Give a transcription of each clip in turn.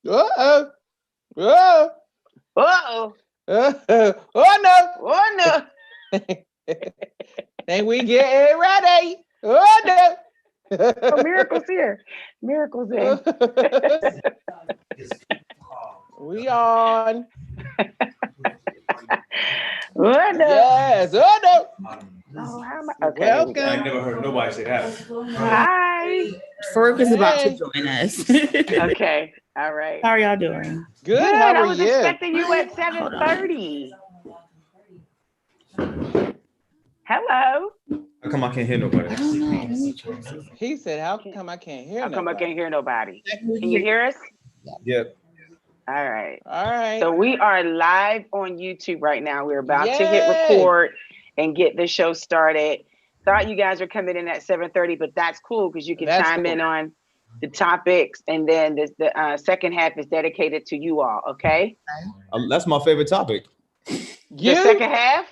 Uh-oh. Oh. Uh-oh. Oh no. Oh no. Think we getting ready. Oh no. Oh, miracles here. Miracles in. We on. Oh no. Yes. Oh no. Oh, how am I? Okay, here we go. I ain't Welcome. never heard nobody say that. Hi. Farooq is about to Hey. join us. Okay. All right. How are y'all doing? Good. Good. How I are was you? expecting you at Hold on. 7:30. Hello. How come I can't hear nobody? I don't know. Let me try to see. He said, "How come I can't hear How come I nobody?" can't hear nobody? I can Can you hear us? Yep. All right. All right. So we are live on YouTube right now. We're about to hit Yay. record and get the show started. Thought you guys were coming in at 7:30, but that's cool because you can That's chime in cool. on the topics, and then the second half is dedicated to you all. Okay. That's my favorite topic. The You. second half.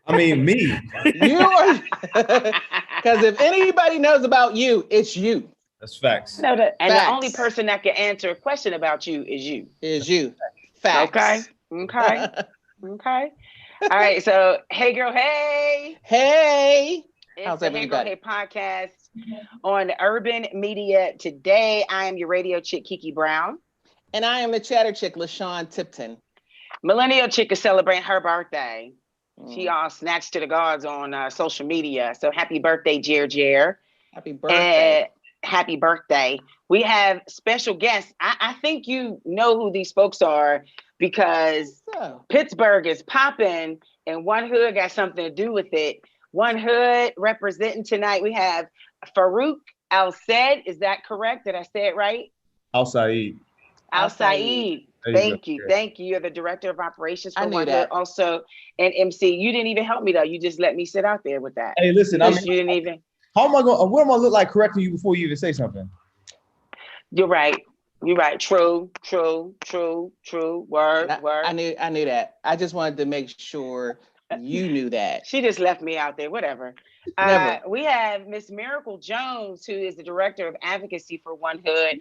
I mean, me. You are. Because if anybody knows about you, it's you. That's facts. No, and the only Facts. person that can answer a question about you is you. Is you. Facts. Okay. Okay. Okay. All right. So, hey, girl, hey. Hey. It's How's the Hey Girl, everybody? Hey podcast on Urban Media. Today, I am your radio chick, Kiki Brown. And I am the chatter chick, LaShawn Tipton. Millennial chick is celebrating her birthday. Mm. She all snatched to the gods on social media. So happy birthday, Jer. Happy birthday. And happy birthday. We have special guests. I think you know who these folks are because So, Pittsburgh is popping and One Hood got something to do with it. One Hood representing tonight. We have Farooq Al-Said. Is that correct? Did I say it right? Outside. Al-Said. Thank you. Thank you. You're the director of operations for I knew One Hood. that. Also an MC. You didn't even help me though. You just let me sit out there with that. Hey, listen. I mean, You didn't even. how am I going? What am I look like correcting you before you even say something? You're right. You're right. True. Word. I knew that. I just wanted to make sure you knew that. She just left me out there. Whatever. Never. We have Miss Miracle Jones, who is the director of advocacy for One Hood.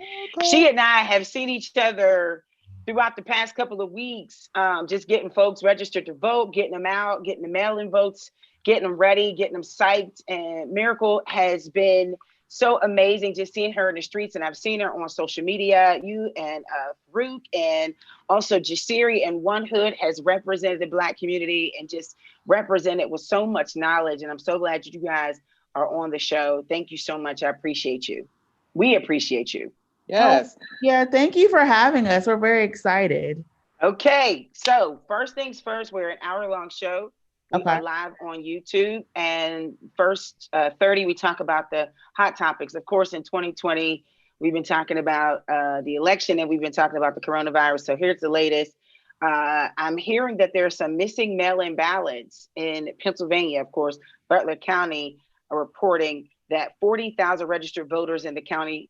She and I have seen each other throughout the past couple of weeks, just getting folks registered to vote, getting them out, getting the mail-in votes, getting them ready, getting them psyched. And Miracle has been so amazing just seeing her in the streets. And I've seen her on social media. You and Farooq and also Jasiri and One Hood has represented the Black community and just represented with so much knowledge. And I'm so glad you guys are on the show. Thank you so much. I appreciate you. We appreciate you. Yes. Yeah, thank you for having us. We're very excited. Okay, so first things first, we're an hour-long show. We Okay. are live on YouTube, and first 30, we talk about the hot topics. Of course, in 2020, we've been talking about the election, and we've been talking about the coronavirus. So here's the latest. I'm hearing that there are some missing mail-in ballots in Pennsylvania. Of course, Butler County are reporting that 40,000 registered voters in the county,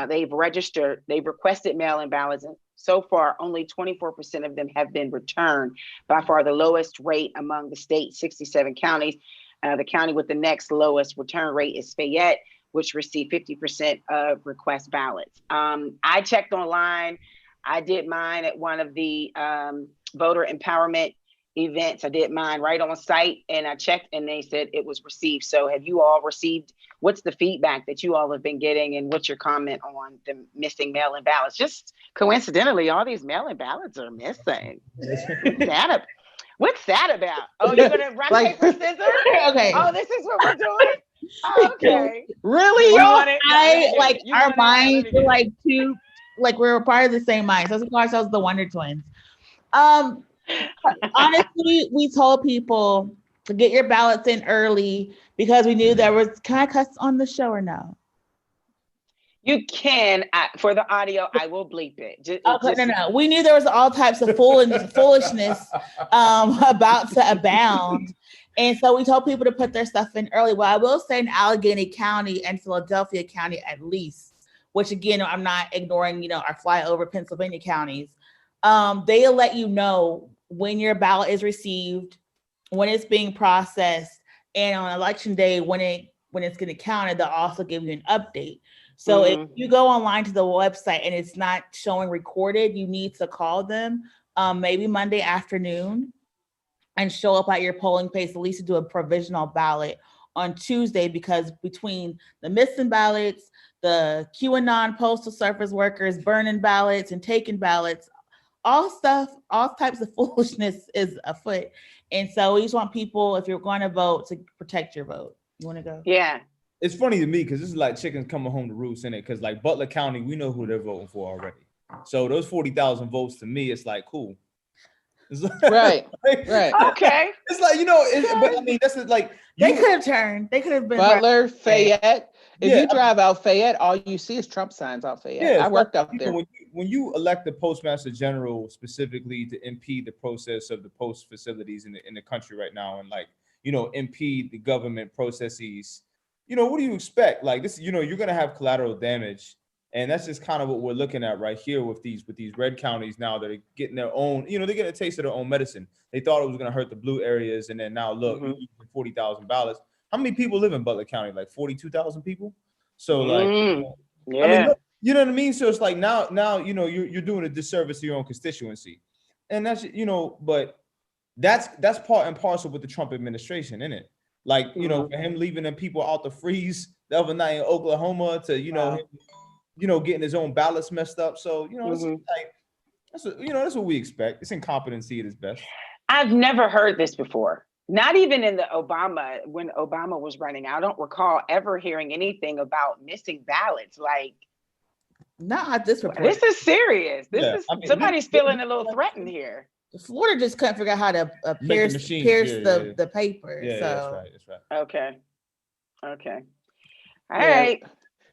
they've requested mail-in ballots, and so far only 24% of them have been returned, by far the lowest rate among the state's 67 counties. The county with the next lowest return rate is Fayette, which received 50% of request ballots. I checked online. I did mine at one of the voter empowerment events. I did mine right on site, and I checked and they said it was received. So have you all received? What's the feedback that you all have been getting, and what's your comment on the missing mail-in ballots? Just coincidentally, all these mail-in ballots are missing. What's that about? Oh, you're gonna rock, paper, scissors? Okay. Oh, this is what we're doing? Okay. Really? You Y'all? want it? Our minds were like two, like we were part of the same mind. So we call ourselves the Wonder Twins. Honestly, we told people to get your ballots in early because we knew there was. Can I cuss on the show or no? You can, for the audio, I will bleep it. No. We knew there was all types of foolishness about to abound. And so we told people to put their stuff in early. Well, I will say in Allegheny County and Philadelphia County at least, which again, I'm not ignoring, our flyover Pennsylvania counties. They'll let you know when your ballot is received, when it's being processed, and on election day, when it's going to count, they'll also give you an update. So if you go online to the website and it's not showing recorded, you need to call them maybe Monday afternoon and show up at your polling place at least to do a provisional ballot on Tuesday, because between the missing ballots, the QAnon postal service workers burning ballots and taking ballots, all types of foolishness is afoot. And so we just want people, if you're going to vote, to protect your vote. You want to go? Yeah. It's funny to me because this is like chickens coming home to roost in it. Because like Butler County, we know who they're voting for already. So those 40,000 votes to me, it's like cool. It's like, Right. Okay. It's like, but I mean, that's like they could have turned. They could have been Butler, Fayette. If Yeah, you drive out Fayette, all you see is Trump signs out Fayette. Yeah, I worked out there. When you elect the postmaster general specifically to impede the process of the post facilities in the country right now, and like, impede the government processes, what do you expect? Like this, you're gonna have collateral damage. And that's just kind of what we're looking at right here with these red counties now that are getting their own, they're getting a taste of their own medicine. They thought it was going to hurt the blue areas. And then now look, 40,000 ballots. How many people live in Butler County? Like 42,000 people. So like, yeah. I mean, look, you know what I mean? So it's like now, you're doing a disservice to your own constituency. And that's, but that's part and parcel with the Trump administration, isn't it? Like, for him leaving them people out to freeze the other night in Oklahoma to, getting his own ballots messed up. So, it's like, that's what we expect. It's incompetency at its best. I've never heard this before. Not even in when Obama was running. I don't recall ever hearing anything about missing ballots. Like, not this report. This is serious. Somebody's feeling a little threatened here. Florida just couldn't figure out how to pierce the paper. Yeah, so that's right. Okay. All right.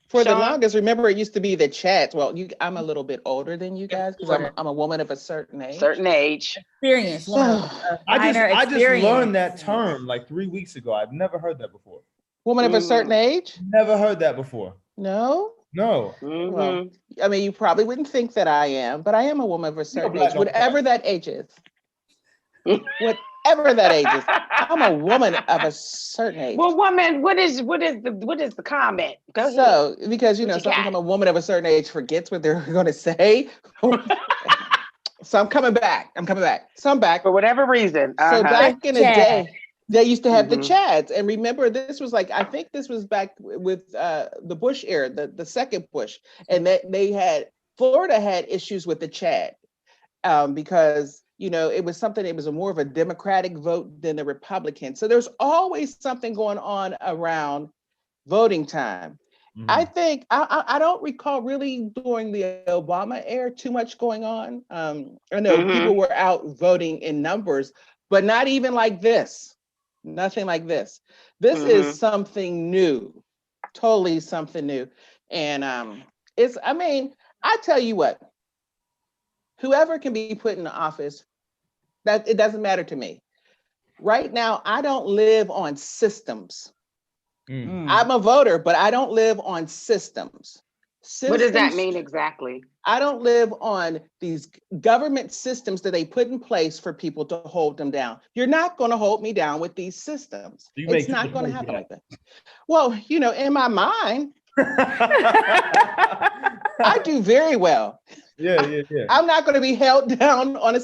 For the longest, remember it used to be the chats. Well, I'm a little bit older than you guys because I'm a woman of a certain age. Experience. I just learned that term like 3 weeks ago. I've never heard that before. Woman of a certain age? Never heard that before. No? No. Well, I mean, you probably wouldn't think that I am, but I am a woman of a certain age, whatever that age is. Whatever that age is, I'm a woman of a certain age. Well, woman, what is the comment? So, because sometimes a woman of a certain age forgets what they're going to say. So I'm coming back. So I'm back for whatever reason. So back in the day, they used to have the Chads, and remember, this was like, I think this was back with the Bush era, the second Bush, and Florida had issues with the Chad because. It was more of a Democratic vote than the Republican. So there's always something going on around voting time. I think, I don't recall really during the Obama era too much going on. I know people were out voting in numbers, but not even like this. Nothing like this. This is something new, totally something new. And I tell you what, whoever can be put in office, that it doesn't matter to me. Right now, I don't live on systems. I'm a voter, but I don't live on systems. What does that mean exactly? I don't live on these government systems that they put in place for people to hold them down. You're not going to hold me down with these systems. It's not going to happen like that. Well, in my mind, I do very well. Yeah. I'm not going to be held down on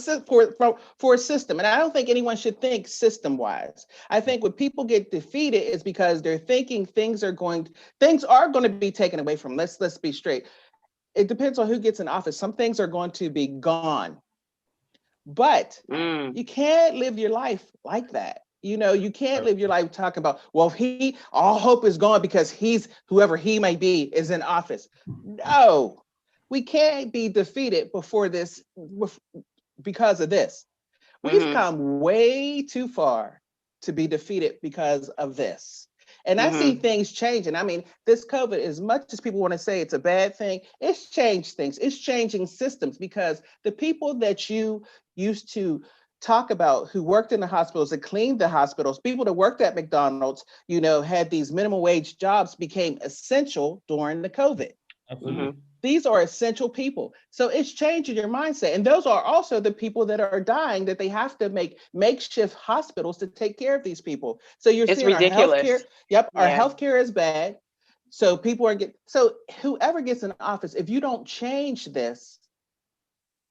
for a system. And I don't think anyone should think system-wise. I think when people get defeated is because they're thinking things are going to be taken away from them. Let's be straight. It depends on who gets in office. Some things are going to be gone. But you can't live your life like that. You can't live your life talking about, well, all hope is gone because whoever he may be is in office. No, we can't be defeated because of this. We've come way too far to be defeated because of this. And I see things changing. I mean, this COVID, as much as people want to say it's a bad thing, it's changed things. It's changing systems because the people that you used to talk about who worked in the hospitals and cleaned the hospitals, people that worked at McDonald's, had these minimum wage jobs became essential during the COVID. Absolutely. These are essential people. So it's changing your mindset. And those are also the people that are dying, that they have to make makeshift hospitals to take care of these people. So you're seeing ridiculous. Our healthcare is bad. So people are so whoever gets in office, if you don't change this,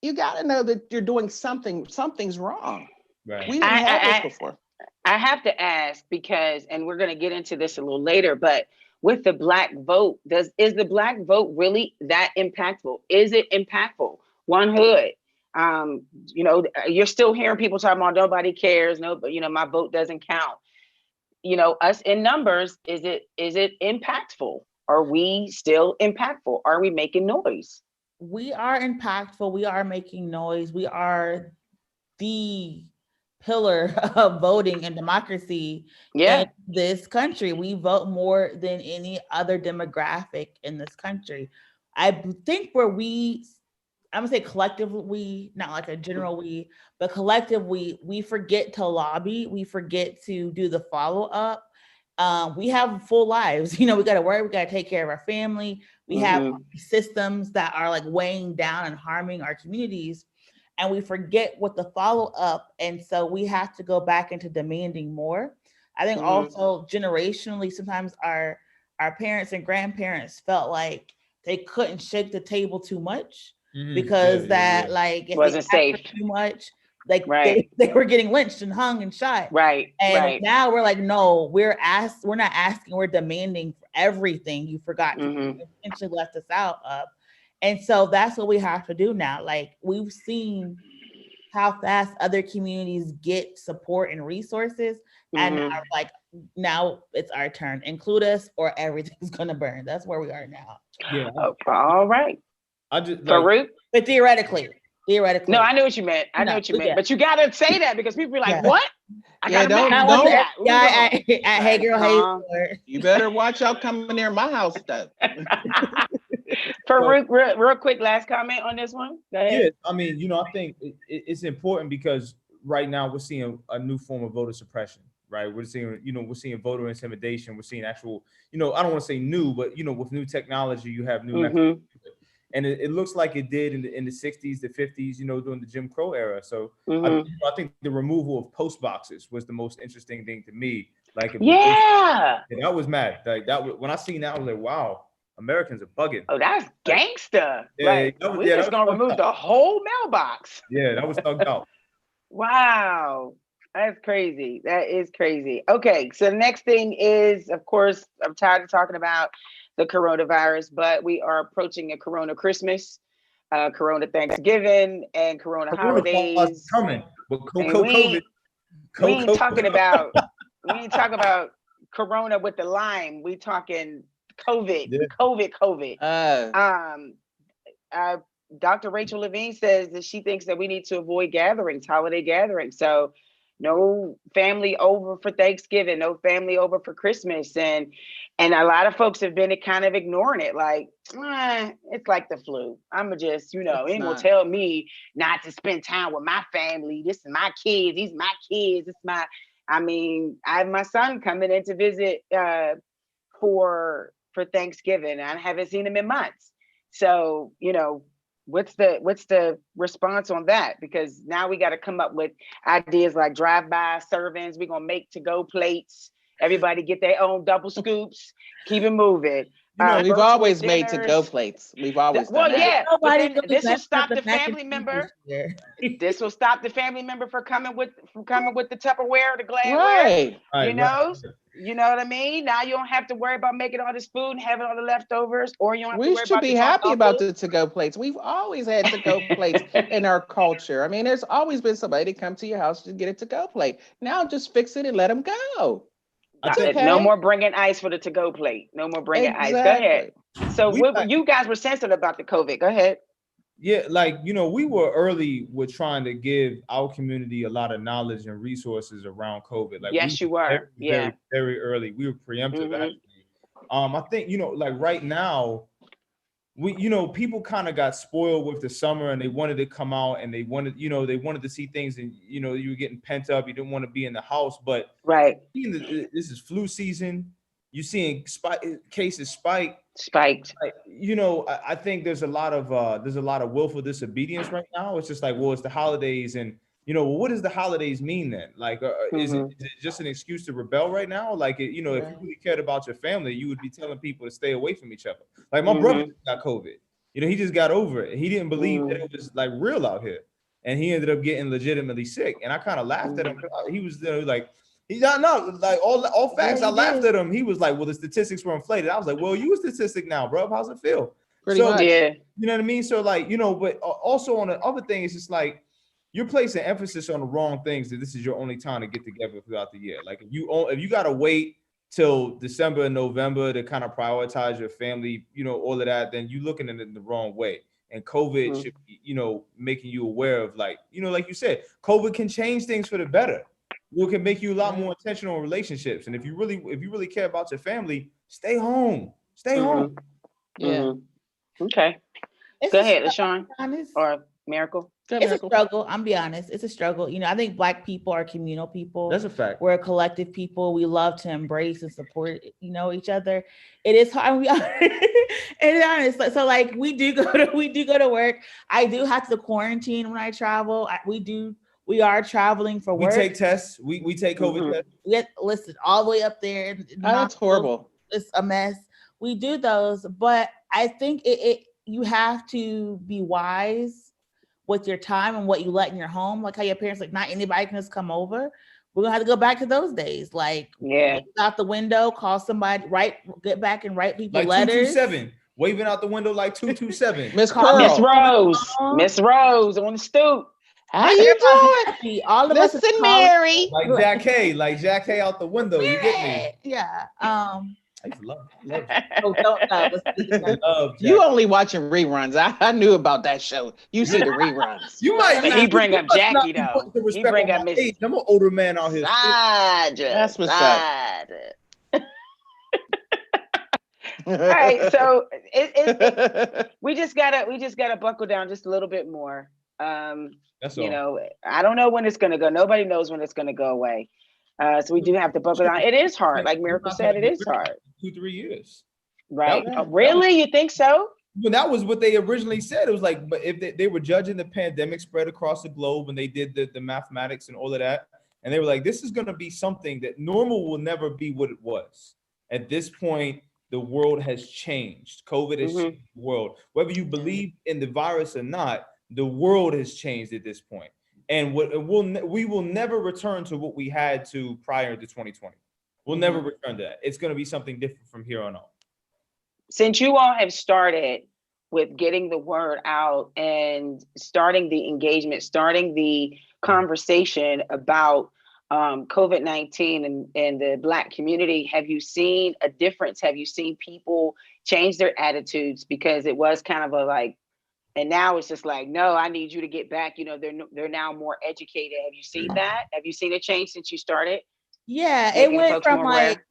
you got to know that you're doing something's wrong. Right. We didn't have this before. I have to ask because, and we're going to get into this a little later, but with the Black vote, is the Black vote really that impactful? Is it impactful? One Hood, you know, you're still hearing people talking about nobody cares, no, but you know, my vote doesn't count. You know, us in numbers, is it impactful? Are we still impactful? Are we making noise? We are impactful. We are making noise. We are the pillar of voting and democracy in this country. We vote more than any other demographic in this country. I think I'm gonna say collectively, not like a general we, but collectively, we forget to lobby. We forget to do the follow up. We have full lives. You know, we got to work. We got to take care of our family. We have systems that are like weighing down and harming our communities, and we forget what the follow up. And so we have to go back into demanding more. I think also generationally, sometimes our parents and grandparents felt like they couldn't shake the table too much because like if wasn't safe too much, like they were getting lynched and hung and shot. And now we're like, no, we're not asking, we're demanding for everything you forgot to essentially left us out of. And so that's what we have to do now. Like we've seen how fast other communities get support and resources. And now, like now it's our turn. Include us or everything's gonna burn. That's where we are now. Yeah. All right. I just Farooq? But theoretically. No, I know what you meant. I know what you meant. But you gotta say that because people are like, what? Hey girl, hey. You better watch out coming near my house stuff. Farooq, real quick, last comment on this one. Go ahead. Yeah, I mean, you know, I think it's important because right now we're seeing a new form of voter suppression, right? We're seeing voter intimidation. We're seeing actual, you know, I don't want to say new, but you know, with new technology, you have new methods. And it looks like it did in the 60s, the 50s, you know, during the Jim Crow era. So I think the removal of post boxes was the most interesting thing to me. Like, I was mad. Like when I seen that, I was like, wow. Americans are bugging. Oh, that's gangster. We're just gonna remove the whole mailbox. Yeah, that was thugged out. Wow. That's crazy. That is crazy. Okay, so the next thing is, of course, I'm tired of talking about the coronavirus, but we are approaching a Corona Christmas, Corona Thanksgiving, and Corona holidays. Coming, but we ain't talking about Corona with the lime. We talking COVID. Dr. Rachel Levine says that she thinks that we need to avoid gatherings, holiday gatherings. So no family over for Thanksgiving, no family over for Christmas. And a lot of folks have been kind of ignoring it. Like, it's like the flu. I'm going to just, you know, ain't going to tell me not to spend time with my family. This is my kids. These are my kids. I have my son coming in to visit for Thanksgiving. I haven't seen him in months. So, you know, what's the response on that? Because now we got to come up with ideas like drive-by servings. We're going to make to-go plates. Everybody get their own double scoops. Keep it moving. You know, we've always made to-go plates. We've always done that. Yeah, but then this will stop the family member. This will stop the family member from coming with the Tupperware, the glassware. You know what I mean? Now you don't have to worry about making all this food and having all the leftovers, or you don't have to worry about. We should be happy about the to-go plates. We've always had to-go plates in our culture. I mean, there's always been somebody to come to your house to get a to-go plate. Now just fix it and let them go. No more bringing ice for the to-go plate. No more bringing ice. Go ahead. So you guys were sensitive about the COVID. Go ahead. Yeah, like, you know, we were early with trying to give our community a lot of knowledge and resources around COVID. Like, yes, you were. Very, very early. We were preemptive. Actually. I think, you know, like right now, people kind of got spoiled with the summer and they wanted to come out and they wanted to see things, and, you know, you were getting pent up. You didn't want to be in the house, but this is flu season. You're seeing cases spiked. You know, I think there's a lot of willful disobedience right now. It's just like, well, it's the holidays and well, what does the holidays mean then? Like, is it just an excuse to rebel right now? Like, if you really cared about your family, you would be telling people to stay away from each other. Like my brother got COVID. He just got over it. He didn't believe that it was like real out here, and he ended up getting legitimately sick. And I kind of laughed at him. He was like, he's not like all facts. I laughed at him. He was like, well, the statistics were inflated. I was like, well, you a statistic now, bro. How's it feel? Pretty much. Yeah. You know what I mean? So like, but also on the other thing, it's just like, you're placing emphasis on the wrong things, that this is your only time to get together throughout the year. Like if you got to wait till December and November to kind of prioritize your family, all of that, then you're looking at it in the wrong way. And COVID should be, making you aware of like you said, COVID can change things for the better. It can make you a lot more intentional in relationships. And if you really care about your family, stay home. Stay home. Yeah. Okay. Go ahead, LaShawn or Miracle. It's a struggle. I'm be honest. It's a struggle. I think Black people are communal people. That's a fact. We're a collective people. We love to embrace and support, each other. It is hard. And honest. So like we do go to work. I do have to quarantine when I travel. We are traveling for work. We take tests. We take COVID tests. We get listed all the way up there. That's horrible. It's a mess. We do those, but I think you have to be wise with your time and what you let in your home. Like how your parents, like not anybody can just come over. We're gonna have to go back to those days. Like out the window, call somebody, get back and write people like letters. 227, waving out the window like 227. Miss Rose on the stoop. How you doing? All of Listen, us Mary. Like Jack Hay out the window. You get me? Yeah. I used to love You only watching reruns. I knew about that show. You see the reruns. You might. He bring up Jackie though. He bring up Miss. I'm an older man out here. That's what's up. All right, so we just gotta buckle down just a little bit more. That's all. I don't know when it's gonna go. Nobody knows when it's gonna go away. So we do have to buckle down. It is hard, like Miracle said. It is hard. 2-3 years. Right? Really? You think so? Well, that was what they originally said. It was like, but if they were judging the pandemic spread across the globe, and they did the mathematics and all of that, and they were like, this is going to be something that normal will never be what it was. At this point, the world has changed. COVID has changed the world. Whether you believe in the virus or not, the world has changed at this point. And we will never return to what we had to prior to 2020. We'll never return to that. It's going to be something different from here on out. Since you all have started with getting the word out and starting the engagement, starting the conversation about COVID-19 and the Black community, have you seen a difference? Have you seen people change their attitudes? Because it was kind of a like, and now it's just like, no, I need you to get back. They're now more educated. Have you seen that? Have you seen a change since you started? Yeah, it went from like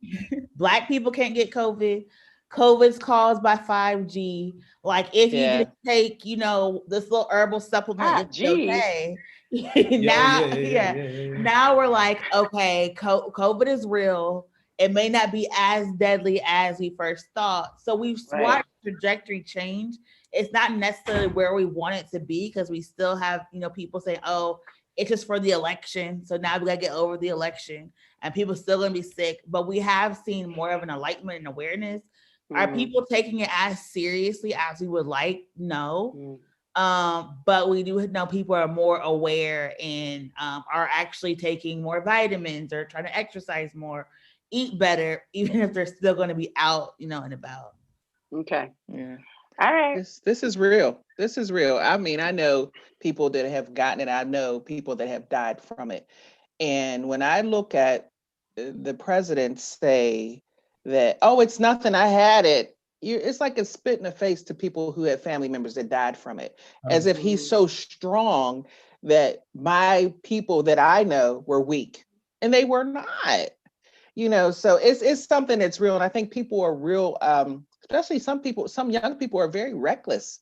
Black people can't get COVID. COVID's caused by 5G. Like if you just take, this little herbal supplement, it's okay. Now we're like, okay, COVID is real. It may not be as deadly as we first thought. So we've watched trajectory change. It's not necessarily where we want it to be because we still have, people saying, oh, it's just for the election. So now we got to get over the election and people still going to be sick. But we have seen more of an enlightenment and awareness. Are people taking it as seriously as we would like? No. But we do know people are more aware and are actually taking more vitamins or trying to exercise more, eat better, even if they're still going to be out, and about. Okay. Yeah. All right. This is real. This is real. I mean, I know people that have gotten it. I know people that have died from it. And when I look at the president say that, oh, it's nothing, I had it, it's like a spit in the face to people who had family members that died from it, as if he's so strong that my people that I know were weak, and they were not. So it's something that's real. And I think people are real, especially some young people are very reckless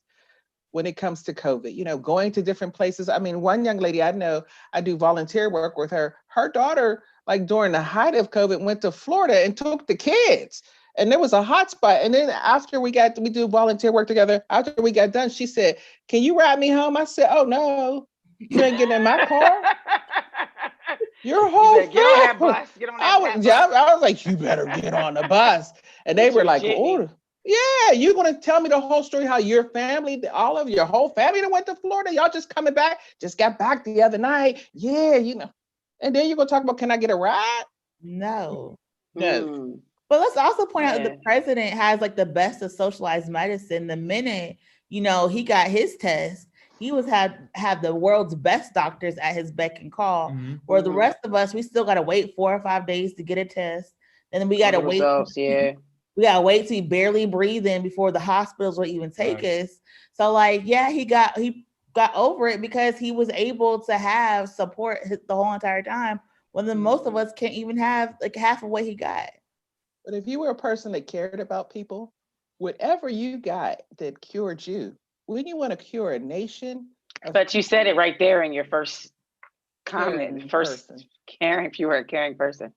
when it comes to COVID, going to different places. I mean, one young lady I know, I do volunteer work with her. Her daughter, like during the height of COVID, went to Florida and took the kids. And there was a hot spot. And then after we do volunteer work together, after we got done, she said, can you ride me home? I said, oh, no. You ain't getting in my car. Your You whole better get on that family. bus. Get on that I was, bus. I was like, you better get on the bus. And they Get were your like, jitney. oh, yeah, you're gonna tell me the whole story how your family, all of your whole family that went to Florida, y'all just coming back, just got back the other night. Yeah, And then you're gonna talk about, can I get a ride? No. No. Mm, But let's also point out that yeah. the president has like the best of socialized medicine. The minute, he got his test, he was have the world's best doctors at his beck and call. Mhm. Where the rest of us, we still gotta wait 4 or 5 days to get a test. And then we gotta Little wait. ghosts, yeah. We gotta wait till he barely breathing before the hospitals will even take Right. us. So like, yeah, he got over it because he was able to have support the whole entire time. When the most of us can't even have like half of what he got. But if you were a person that cared about people, whatever you got that cured you, wouldn't you want to cure a nation? But you said it right there in your first comment. Caring First, person. caring. If you were a caring person.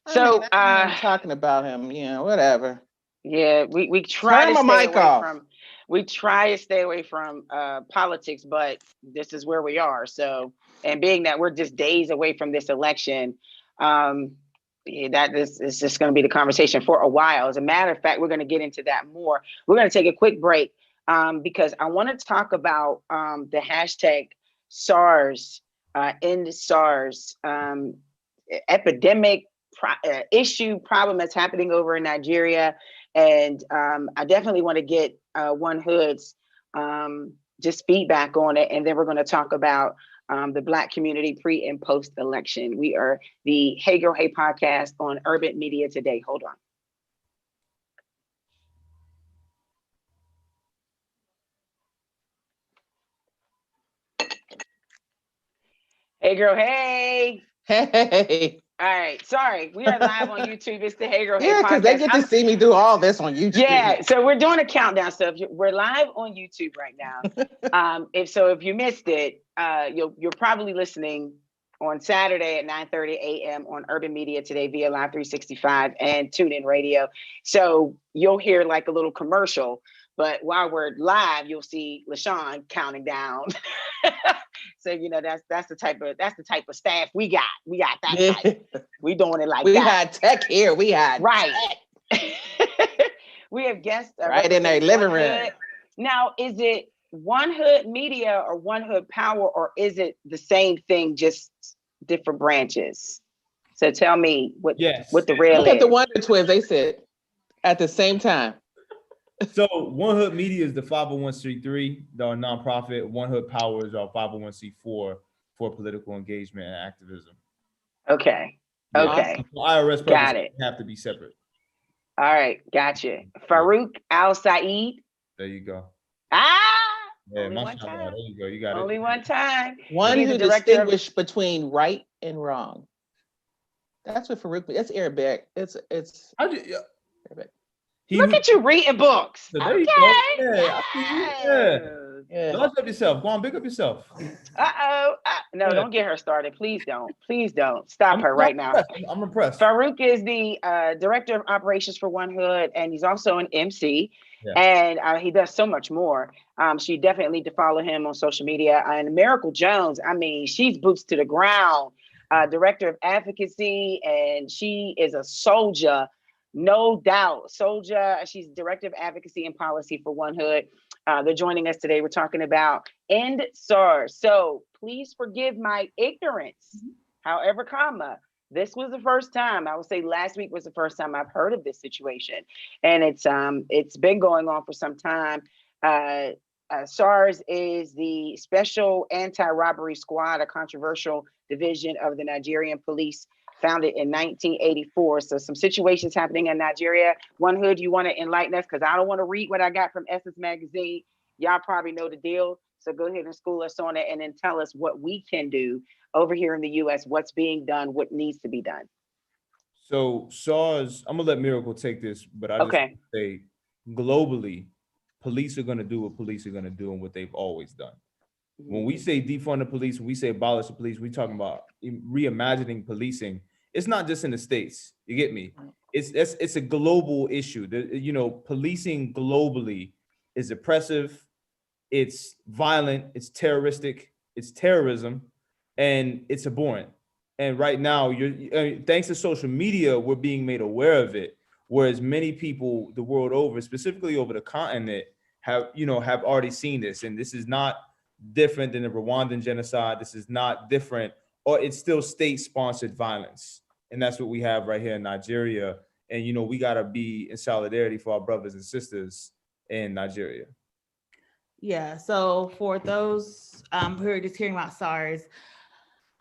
I So, mean, I'm talking about him, whatever. yeah, we try Turn to my stay mic away off. from. We try to stay away from politics, but this is where we are. So, and being that we're just days away from this election, that is just going to be the conversation for a while. As a matter of fact, we're going to get into that more. We're going to take a quick break because I want to talk about the hashtag SARS, end SARS epidemic issue problem that's happening over in Nigeria. And I definitely want to get One Hood's just feedback on it. And then we're going to talk about the Black community pre and post election. We are the Hey Girl Hey podcast on Urban Media Today. Hold on. Hey Girl Hey. Hey. All right, sorry. We are live on YouTube. It's the Hey Girl Hey Yeah, podcast. because they get to see me do all this on YouTube. Yeah, so we're doing a countdown. So we're live on YouTube right now. If you missed it, you're probably listening on Saturday at 9:30 a.m. on Urban Media Today via Live 365 and TuneIn Radio. So you'll hear like a little commercial, but while we're live, you'll see LaShawn counting down. So that's the type of staff we got. We got that type. We doing it like we that. We had tech here. We had right. tech. We have guests right in their living room. Now, is it One Hood Media or One Hood Power, or is it the same thing, just different branches? So tell me what the real Look is. at the Wonder Twins. They said at the same time. So One Hood Media is the 501c3, the nonprofit. One Hood Power is our 501c4 for political engagement and activism. Okay. Yeah. Okay. So IRS got it. Have to be separate. All right, gotcha. Farooq Al Saeed. There you go. Yeah, only one time. time. There you go. You got only it. one time. One who distinguished between right and wrong. That's what Farooq. That's Arabic. It's Arabic. Look at you reading books. So there you go. Yeah. Launch up yourself. Go on, big up yourself. No, don't get her started. Please don't. Please don't. Stop her right now. I'm impressed. Farooq is the director of operations for One Hood, and he's also an MC. Yeah. And he does so much more. So you definitely need to follow him on social media. And Miracle Jones, I mean, she's boots to the ground, director of advocacy, and she is a soldier. No doubt. Soldier, she's director of advocacy and policy for One Hood. They're joining us today. We're talking about end SARS. So please forgive my ignorance. However, this was the first time, I would say last week was the first time I've heard of this situation. And it's been going on for some time. SARS is the Special Anti-Robbery Squad, a controversial division of the Nigerian police, founded in 1984. So some situations happening in Nigeria. One Hood, you want to enlighten us? Because I don't want to read what I got from Essence Magazine. Y'all probably know the deal. So go ahead and school us on it and then tell us what we can do over here in the U.S., what's being done, what needs to be done. So SARS, I'm going to let Miracle take this, but I just say globally, police are going to do what police are going to do and what they've always done. When we say defund the police, when we say abolish the police, we're talking about reimagining policing. It's not just in the States. You get me? It's a global issue. Policing globally is oppressive. It's violent. It's terroristic. it's terrorism, and it's abhorrent. And right now, thanks to social media, we're being made aware of it. Whereas many people the world over, specifically over the continent, have already seen this. And this is not different than the Rwandan genocide. This is not different, or it's still state-sponsored violence. And that's what we have right here in Nigeria. And, we got to be in solidarity for our brothers and sisters in Nigeria. Yeah. So for those who are just hearing about SARS,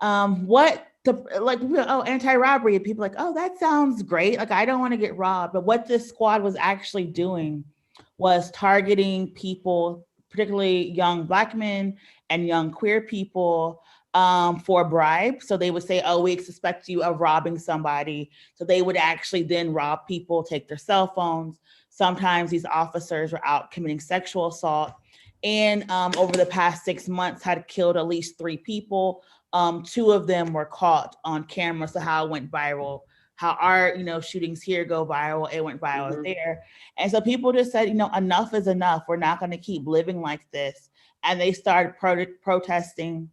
anti-robbery, and people like, oh, that sounds great. Like, I don't want to get robbed. But what this squad was actually doing was targeting people, particularly young Black men and young queer people, for a bribe. So they would say, oh, we suspect you of robbing somebody. So they would actually then rob people, take their cell phones. Sometimes these officers were out committing sexual assault. And over the past 6 months had killed at least 3 people. 2 of them were caught on camera. So how it went viral, how our, shootings here go viral, it went viral there. And so people just said, enough is enough. We're not going to keep living like this. And they started protesting.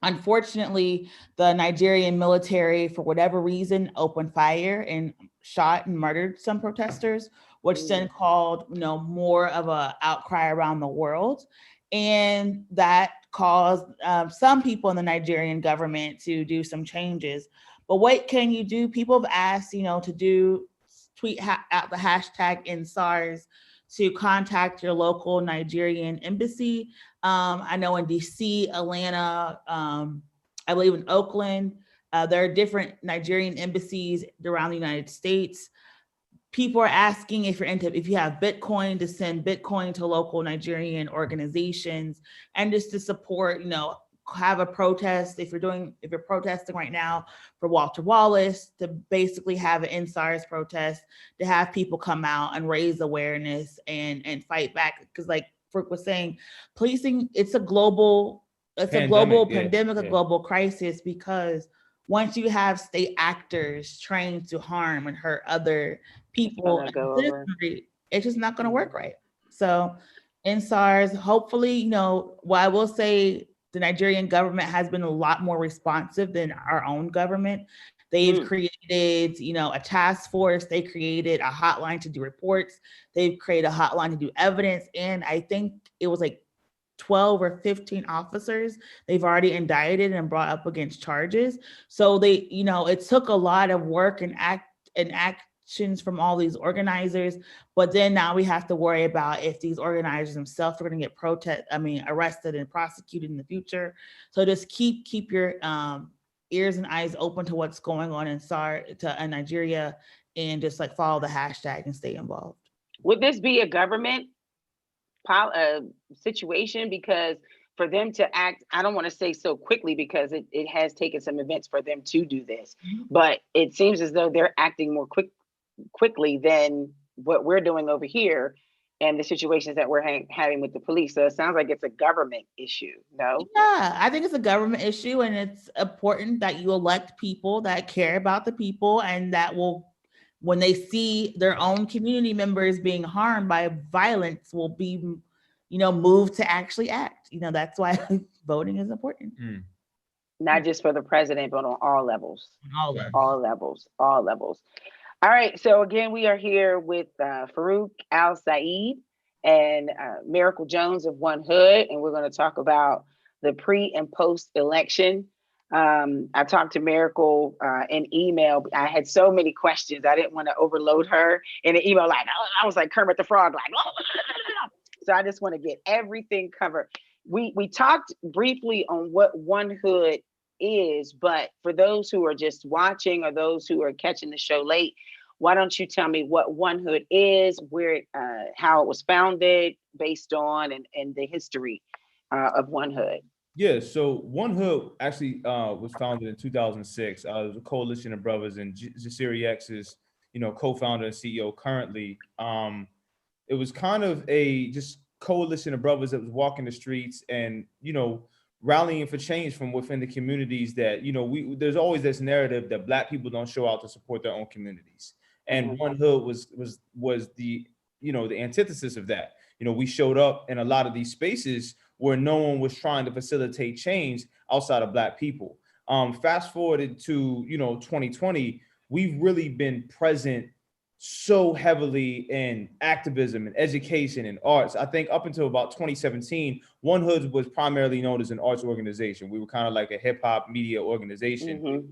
Unfortunately, the Nigerian military, for whatever reason, opened fire and shot and murdered some protesters, which then called, more of an outcry around the world. And that caused some people in the Nigerian government to do some changes. But what can you do? People have asked, to tweet out the hashtag #IndSARS to contact your local Nigerian embassy. I know in DC, Atlanta, I believe in Oakland, there are different Nigerian embassies around the United States. People are asking if you have Bitcoin, to send Bitcoin to local Nigerian organizations, and just to support, have a protest. If you're protesting right now for Walter Wallace, to basically have an #IndSARS protest, to have people come out and raise awareness and fight back. Because like Farooq was saying, policing, it's a global pandemic, a global crisis, because once you have state actors trained to harm and hurt other people, it's just not going to work right. So #IndSARS, hopefully, what I will say, the Nigerian government has been a lot more responsive than our own government. They've created, a task force. They created a hotline to do reports. They've created a hotline to do evidence. And I think it was like 12 or 15 officers they've already indicted and brought up against charges. So they, it took a lot of work and actions from all these organizers. But then now we have to worry about if these organizers themselves are going to get arrested and prosecuted in the future. So just keep your ears and eyes open to what's going on in Nigeria, and just like follow the hashtag and stay involved. Would this be a government situation? Because for them to act, I don't want to say so quickly, because it has taken some events for them to do this, but it seems as though they're acting more quickly than what we're doing over here and the situations that we're having with the police. So it sounds like it's a government issue. No? Yeah, I think it's a government issue, and it's important that you elect people that care about the people, and that will, when they see their own community members being harmed by violence, will be, moved to actually act. That's why voting is important. Not just for the president, but on all levels. All levels. All levels. All right. So again, we are here with Farooq Al-Said and Miracle Jones of One Hood, and we're going to talk about the pre and post election. I talked to Miracle in email. I had so many questions. I didn't want to overload her in an email. I was like Kermit the Frog, so I just want to get everything covered. We talked briefly on what One Hood is, but for those who are just watching or those who are catching the show late, why don't you tell me what One Hood is, where how it was founded, based on, and the history of One Hood? Yeah, so One Hood actually was founded in 2006. It was a coalition of brothers, and Jasiri X is, co-founder and CEO currently. It was kind of a just coalition of brothers that was walking the streets and, rallying for change from within the communities that, there's always this narrative that Black people don't show out to support their own communities. And One Hood was the, the antithesis of that. We showed up in a lot of these spaces where no one was trying to facilitate change outside of Black people. Fast forwarded to 2020, we've really been present so heavily in activism and education and arts. I think up until about 2017, One Hood was primarily known as an arts organization. We were kind of like a hip hop media organization.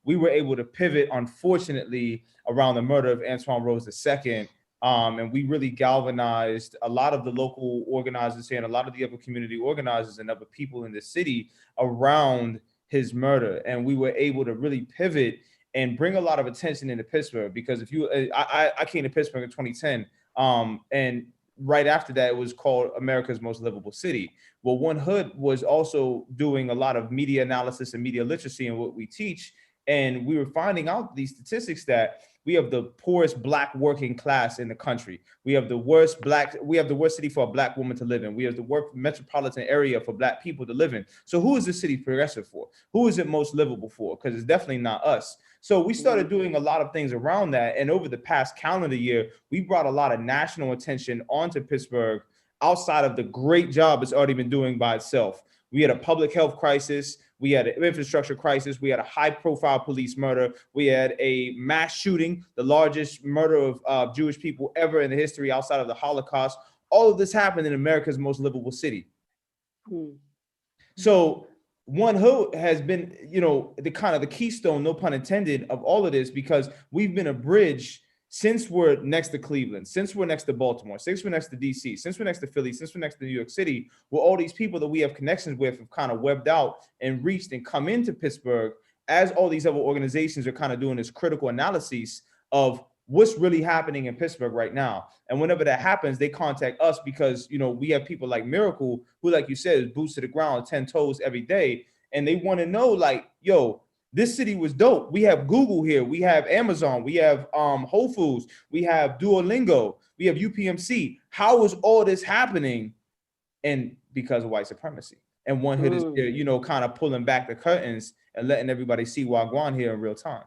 We were able to pivot, unfortunately, around the murder of Antoine Rose II. And we really galvanized a lot of the local organizers here and a lot of the other community organizers and other people in the city around his murder. And we were able to really pivot and bring a lot of attention into Pittsburgh, because I came to Pittsburgh in 2010, and right after that, it was called America's Most Livable City. Well, One Hood was also doing a lot of media analysis and media literacy in what we teach, and we were finding out these statistics that we have the poorest Black working class in the country. We have the worst city for a Black woman to live in. We have the worst metropolitan area for Black people to live in. So who is this city progressive for? Who is it most livable for? Because it's definitely not us. So we started doing a lot of things around that. And over the past calendar year, we brought a lot of national attention onto Pittsburgh outside of the great job it's already been doing by itself. We had a public health crisis. We had an infrastructure crisis. We had a high-profile police murder. We had a mass shooting, the largest murder of Jewish people ever in the history outside of the Holocaust. All of this happened in America's most livable city. So One Hood has been, the kind of the keystone, no pun intended, of all of this, because we've been a bridge since we're next to Cleveland, since we're next to Baltimore, since we're next to DC, since we're next to Philly, since we're next to New York City, where all these people that we have connections with have kind of webbed out and reached and come into Pittsburgh, as all these other organizations are kind of doing this critical analysis of what's really happening in Pittsburgh right now. And whenever that happens, they contact us because, we have people like Miracle, who, like you said, is boots to the ground, 10 toes every day. And they want to know, like, yo, this city was dope. We have Google here. We have Amazon. We have Whole Foods. We have Duolingo. We have UPMC. How is all this happening? And because of white supremacy. And One Hood is here, kind of pulling back the curtains and letting everybody see Wagwan here in real time.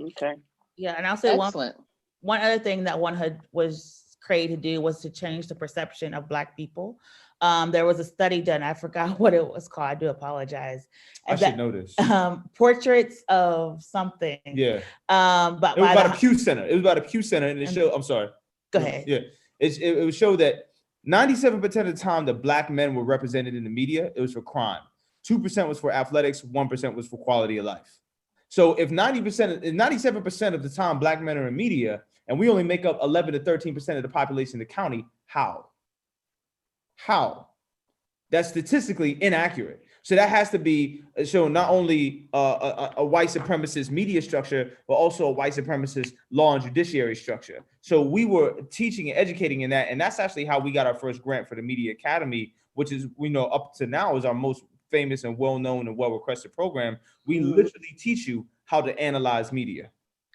Okay. Yeah, and I'll say one other thing that One Hood was created to do was to change the perception of Black people. There was a study done, I forgot what it was called, I do apologize. I should know this. Portraits of something. Yeah. But it was about a Pew Center. It was about a Pew Center, and it showed, I'm sorry. Go ahead. Yeah. It would show that 97% of the time that Black men were represented in the media, it was for crime. 2% was for athletics, 1% was for quality of life. So if 97% of the time Black men are in media, and we only make up 11 to 13% of the population in the county, how? That's statistically inaccurate. So that has to be shown not only a white supremacist media structure, but also a white supremacist law and judiciary structure. So we were teaching and educating in that. And that's actually how we got our first grant for the Media Academy, which is, up to now is our most famous and well-known and well-requested program. We literally teach you how to analyze media.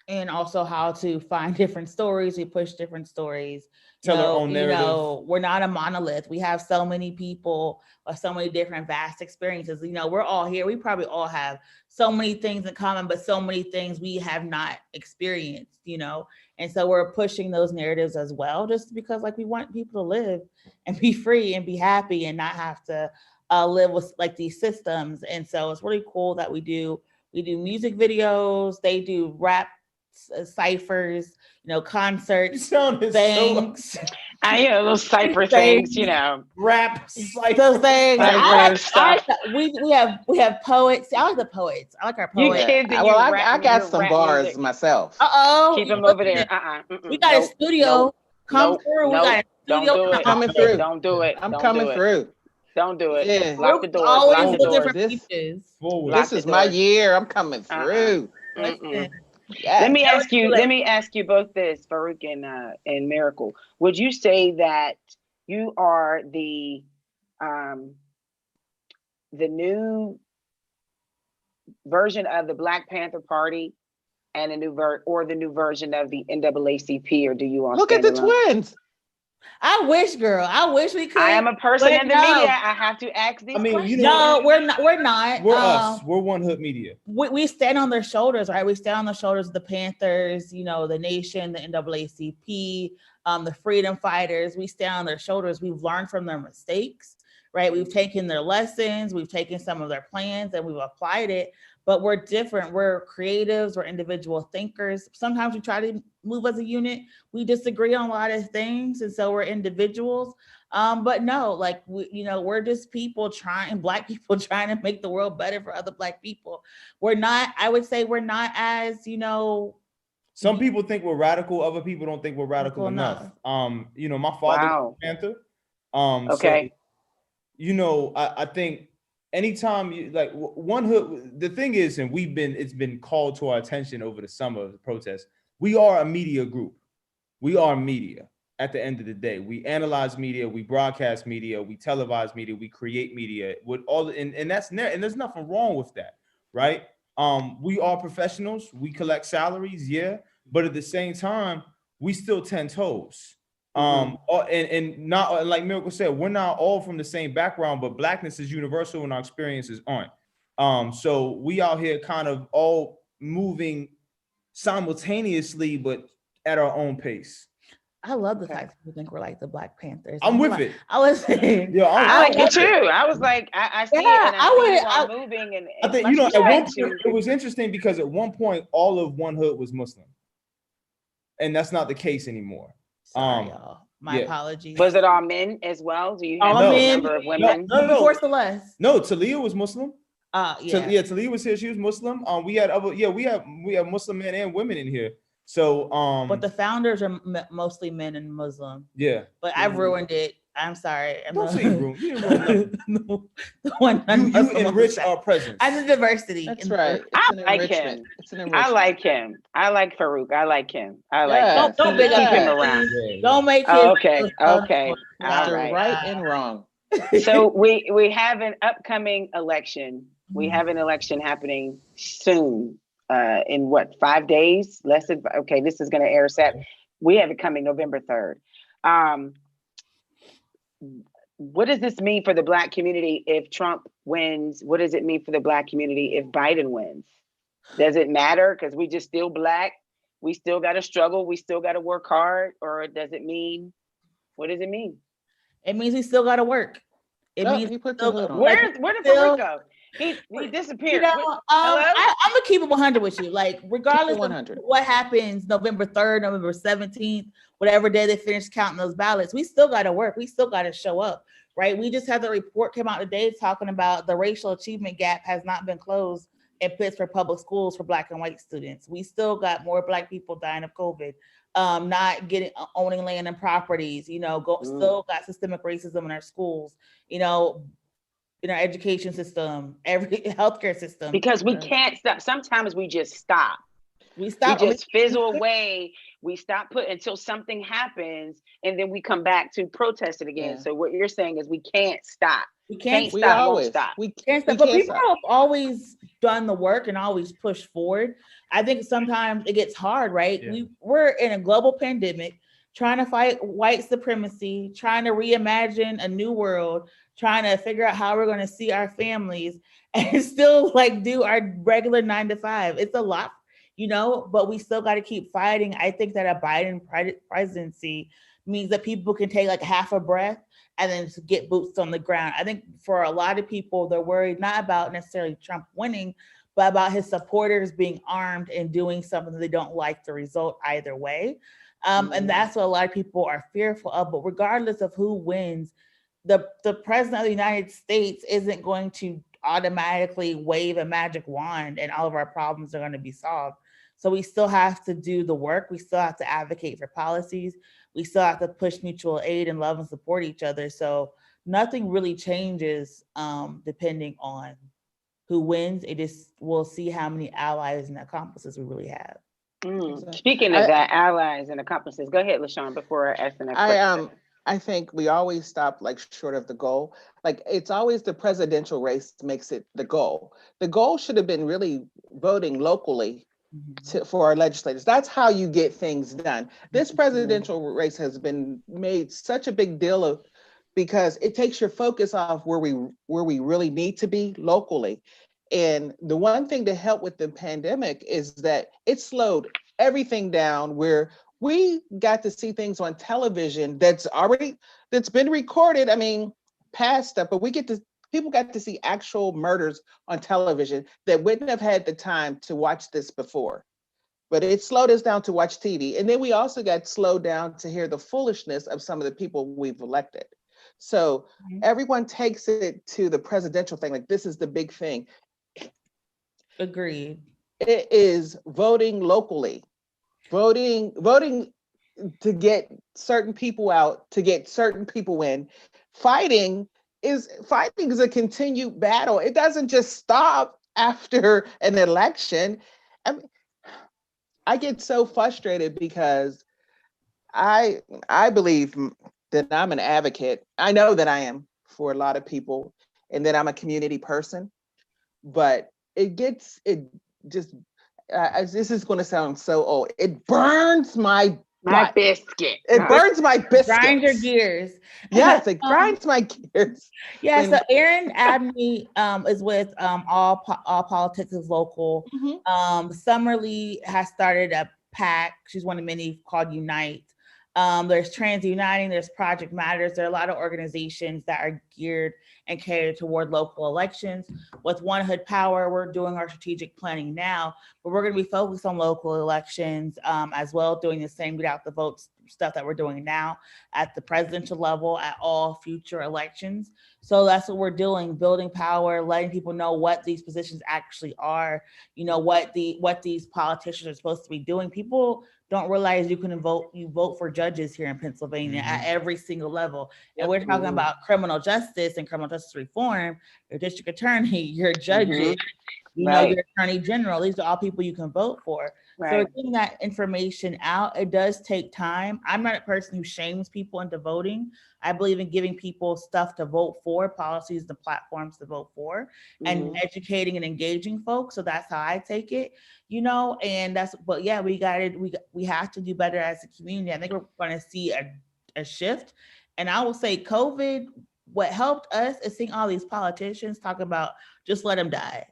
And also how to find different stories. We push different stories. Tell our own narrative. We're not a monolith. We have so many people or so many different vast experiences. We're all here. We probably all have so many things in common, but so many things we have not experienced, And so we're pushing those narratives as well, just because we want people to live and be free and be happy and not have to live with these systems. And so it's really cool that we do music videos. They do rap ciphers, concerts, things. I those cipher things, rap those things. We have poets. I like the poets. I like our poets. You kids, I got some bars music myself. Keep them over there. We got a studio. Come through. We got a studio coming through. Don't do it. I'm coming through. Don't do it. Yeah. Lock the door. Always different pieces. This is my year. I'm coming through. Yes. Let me ask you both this, Farooq and Miracle. Would you say that you are the new version of the Black Panther Party and the new version of the NAACP, or do you all look at the twins? I wish, girl. I wish we could. I am a person in the media. I have to ask these questions. No, we're not. We're not. We're us. We're One Hood Media. We stand on their shoulders, right? We stand on the shoulders of the Panthers, the nation, the NAACP, the freedom fighters. We stand on their shoulders. We've learned from their mistakes, right? We've taken their lessons, we've taken some of their plans, and we've applied it. But we're different. We're creatives. We're individual thinkers. Sometimes we try to move as a unit. We disagree on a lot of things, and so we're individuals. But no, like we're just people Black people trying to make the world better for other Black people. We're not. I would say we're not as Some people think we're radical. Other people don't think we're radical enough. My father was a Panther. Okay. So, I think anytime you like one hood, the thing is, and it's been called to our attention over the summer of the protest. We are a media group. We are media. At the end of the day, we analyze media, we broadcast media, we televise media, we create media with all, and there's nothing wrong with that, right? We are professionals. We collect salaries, yeah, but at the same time, we still 10 toes. And not like Miracle said, we're not all from the same background, but Blackness is universal and our experiences aren't. So we out here kind of all moving simultaneously, but at our own pace. I love the fact that people think we're like the Black Panthers. I'm with it. I was saying, yeah, I like it too. I was like, I see it, and I see moving. And I think at one point it was interesting because at one point all of one hood was Muslim, and that's not the case anymore. Sorry, y'all. My apologies. Was it all men as well? Do you have a number of women? No. Before Celeste. No, Talia was Muslim. Yeah. Talia was here. She was Muslim. We had we have Muslim men and women in here. So, but the founders are mostly men and Muslim. Yeah. But I've ruined it. I'm sorry. Don't say you ruined. No, you enrich our presence. And the diversity. That's right. I like him. I like him. I like Farooq. I like him. I like. Don't big up him around. Don't make him. Okay. All right. Right and wrong. So we have an upcoming election. We have an election happening soon. In what, 5 days? This is going to air we have it coming November 3rd. What does this mean for the Black community if Trump wins? What does it mean for the Black community if Biden wins? Does it matter because we just still Black? We still got to struggle. We still got to work hard. Or does it mean, what does it mean? It means we still got to work. It means he put the hood on. Where did Farooq go? He disappeared. I'm gonna keep it 100 with you. Like, regardless of what happens November 3rd, November 17th, whatever day they finish counting those ballots, we still got to work. We still got to show up, right? We just had the report came out today talking about the racial achievement gap has not been closed in Pittsburgh public schools for Black and white students. We still got more Black people dying of COVID, not owning land and properties. Still got systemic racism in our schools. In our education system, every healthcare system. Because we can't stop. Sometimes we just stop. We just fizzle away. We stop until something happens, and then we come back to protest it again. Yeah. So what you're saying is we can't stop. We can't stop. We can't stop. But people have always done the work and always pushed forward. I think sometimes it gets hard, right? Yeah. We're in a global pandemic, trying to fight white supremacy, trying to reimagine a new world, trying to figure out how we're going to see our families and still do our regular 9 to 5. It's a lot, but we still got to keep fighting. I think that a Biden presidency means that people can take half a breath and then get boots on the ground. I think for a lot of people, they're worried not about necessarily Trump winning, but about his supporters being armed and doing something that they don't like the result either way. And that's what a lot of people are fearful of. But regardless of who wins, the president of the United States isn't going to automatically wave a magic wand and all of our problems are going to be solved. So we still have to do the work. We still have to advocate for policies. We still have to push mutual aid and love and support each other. So nothing really changes depending on who wins. We'll see how many allies and accomplices we really have. Speaking of that, allies and accomplices, go ahead, LaShawn, before I ask the next question. I think we always stop short of the goal. It's always the presidential race makes it the goal. The goal should have been really voting locally for our legislators. That's how you get things done. This presidential race has been made such a big deal of because it takes your focus off where we really need to be locally. And the one thing to help with the pandemic is that it slowed everything down where we got to see things on television that's been recorded. I mean, past stuff, but people got to see actual murders on television that wouldn't have had the time to watch this before. But it slowed us down to watch TV. And then we also got slowed down to hear the foolishness of some of the people we've elected. So everyone takes it to the presidential thing, like this is the big thing. Agreed. It is voting locally, voting to get certain people out, to get certain people in. Fighting is a continued battle. It doesn't just stop after an election. I mean, I get so frustrated because I believe that I'm an advocate. I know that I am for a lot of people and that I'm a community person, but this is going to sound so old. It burns my butt. biscuit. It burns my biscuits. Grind your gears. Yes, it grinds my gears. Yeah, so Erin Abney is with All Politics is Local. Summerlee has started a PAC. She's one of many called Unite. There's Trans Uniting, there's Project Matters. There are a lot of organizations that are geared and catered toward local elections. With One Hood Power, we're doing our strategic planning now, but we're going to be focused on local elections as well, doing the same get out the votes stuff that we're doing now at the presidential level at all future elections. So that's what we're doing, building power, letting people know what these positions actually are, what these politicians are supposed to be doing. People don't realize you vote for judges here in Pennsylvania at every single level. And we're talking about criminal justice and criminal justice reform, your district attorney, your judges, your attorney general. These are all people you can vote for. So getting that information out, it does take time. I'm not a person who shames people into voting. I believe in giving people stuff to vote for, policies and platforms to vote for, and educating and engaging folks. So that's how I take it, and but yeah, we have to do better as a community. I think we're going to see a shift. And I will say COVID, what helped us is seeing all these politicians talk about just let them die.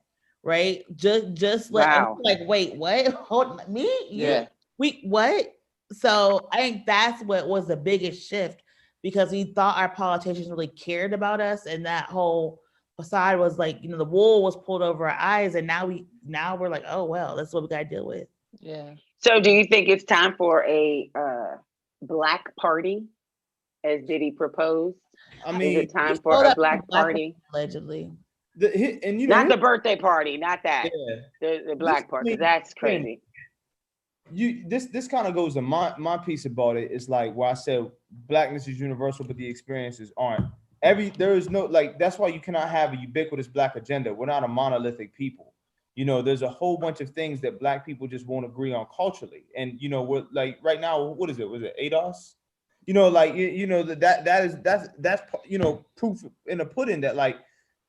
Right? Just let like, wait, what? Hold me? Yeah. What? So I think that's what was the biggest shift, because we thought our politicians really cared about us, and that whole facade was like, the wool was pulled over our eyes, and now we're like, oh well, that's what we gotta deal with. Yeah. So do you think it's time for a Black party, as Diddy proposed? I mean, is it time for a Black party? Allegedly. Not the birthday party, not that. Yeah. The Black party. That's crazy. This kind of goes to my piece about it. Is like where I said Blackness is universal, but the experiences aren't. There is no, like, that's why you cannot have a ubiquitous Black agenda. We're not a monolithic people. There's a whole bunch of things that Black people just won't agree on culturally. And we're like right now, what is it? Was it ADOS? That's proof in the pudding that like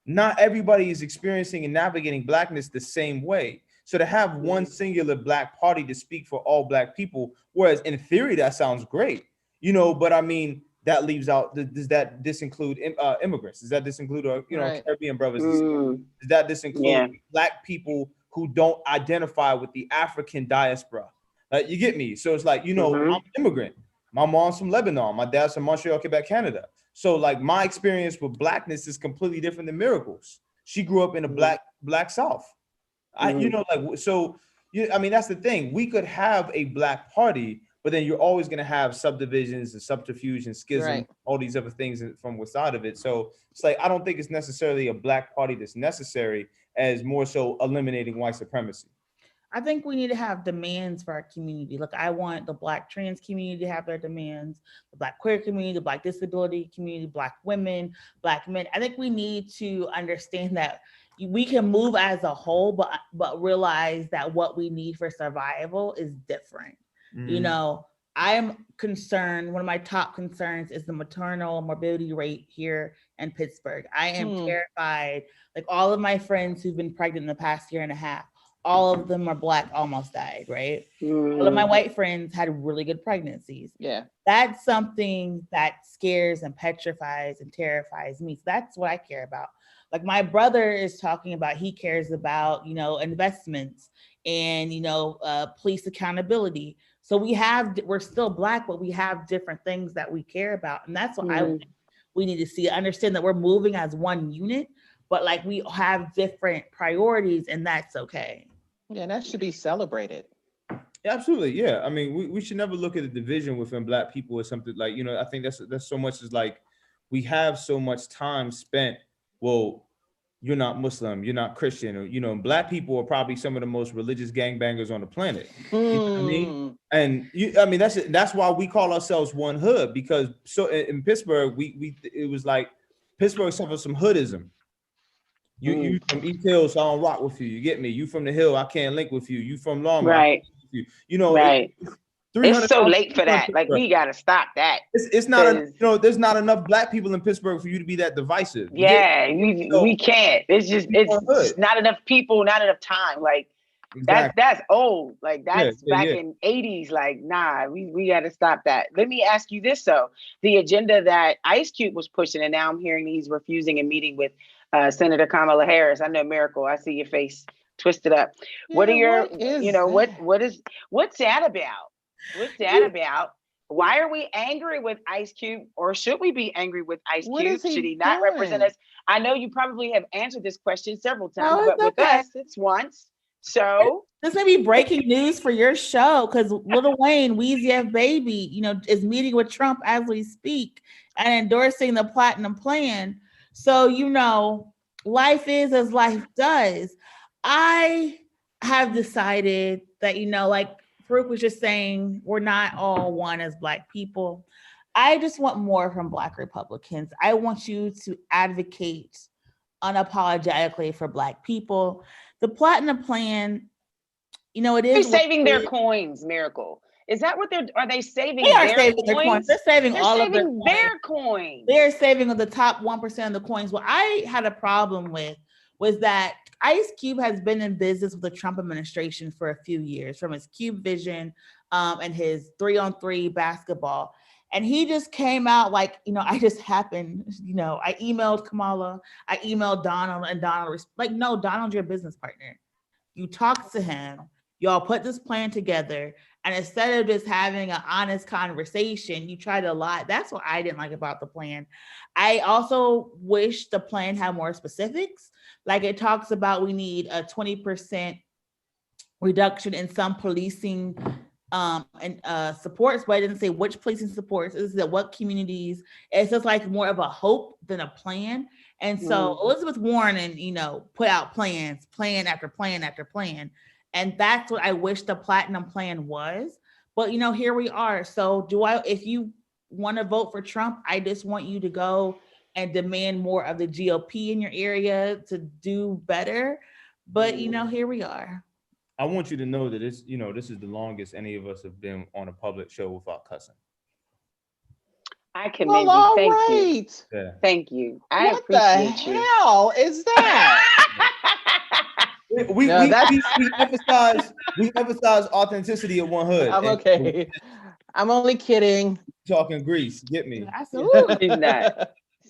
not everybody is experiencing and navigating Blackness the same way. So to have one singular Black party to speak for all Black people, whereas in theory that sounds great, but I mean that leaves out. Does that include immigrants? Does that include Caribbean brothers? Does that include Black people who don't identify with the African diaspora? You get me? So it's like I'm an immigrant. My mom's from Lebanon. My dad's from Montreal, Quebec, Canada. So like my experience with Blackness is completely different than Miracle's. She grew up in a Black South. I mean, that's the thing. We could have a Black party, but then you're always going to have subdivisions and subterfuge and schism, all these other things from within of it. So it's like, I don't think it's necessarily a Black party that's necessary, as more so eliminating white supremacy. I think we need to have demands for our community. Look, I want the Black trans community to have their demands, the Black queer community, the Black disability community, Black women, Black men. I think we need to understand that we can move as a whole, but realize that what we need for survival is different. I am concerned, one of my top concerns is the maternal morbidity rate here in Pittsburgh. I am terrified. Like all of my friends who've been pregnant in the past year and a half, all of them are Black, almost died, right? All of my white friends had really good pregnancies. Yeah. That's something that scares and petrifies and terrifies me. So that's what I care about. Like my brother is talking about, he cares about, investments and, police accountability. So we're still Black, but we have different things that we care about. And that's what I want. we need to see it. Understand that we're moving as one unit, but like we have different priorities, and that's okay. Yeah, that should be celebrated. Absolutely, yeah. I mean, we should never look at the division within Black people as something like, I think that's so much is like we have so much time spent. Well, you're not Muslim, you're not Christian, or Black people are probably some of the most religious gangbangers on the planet. You know what I mean? And that's why we call ourselves one hood, because so in Pittsburgh, it was like Pittsburgh suffered some hoodism. You from East Hill, so I don't rock with you. You get me? You from the Hill, I can't link with you. You from Longmont, Right. Right. It's so late for that. Like, we gotta stop that. It's not there's not enough Black people in Pittsburgh for you to be that divisive. Yeah, we can't. It's not enough people, not enough time. Like, exactly. That's old. Like, that's back in 80s. Like, nah, we gotta stop that. Let me ask you this though. The agenda that Ice Cube was pushing, and now I'm hearing he's refusing a meeting with Senator Kamala Harris. I know, Miracle, I see your face twisted up. Yeah, what's that about? What's that about? Why are we angry with Ice Cube, or should we be angry with Ice Cube? Should he not represent us? I know you probably have answered this question several times, but with us, it's once. So this may be breaking news for your show, because Lil Wayne, Weezy F Baby, is meeting with Trump as we speak and endorsing the Platinum Plan. So, life is as life does. I have decided that, like Farooq was just saying, we're not all one as Black people. I just want more from Black Republicans. I want you to advocate unapologetically for Black people. The Platinum Plan, it is saving their coins, Miracle. Is that what are they saving? They are saving their coins. They're saving their coins. They're saving the top 1% of the coins. What I had a problem with was that Ice Cube has been in business with the Trump administration for a few years, from his Cube Vision and his 3-on-3 basketball. And he just came out like, I just happened, I emailed Kamala, I emailed Donald, and Donald was like, no, Donald's your business partner. You talk to him, y'all put this plan together, and instead of just having an honest conversation, you try to lie. That's what I didn't like about the plan. I also wish the plan had more specifics. Like, it talks about we need a 20% reduction in some policing and supports, but I didn't say which policing supports. Is that what communities? It's just like more of a hope than a plan. And so Elizabeth Warren put out plan after plan after plan. And that's what I wish the Platinum Plan was. But here we are. So if you want to vote for Trump, I just want you to go and demand more of the GOP in your area to do better. But here we are. I want you to know that this is the longest any of us have been on a public show without cussing. I commend you. Thank you. Yeah. Thank you. I appreciate you. What the hell is that? We emphasize authenticity of one hood. I'm okay. I'm only kidding. Talking grease, get me. Absolutely.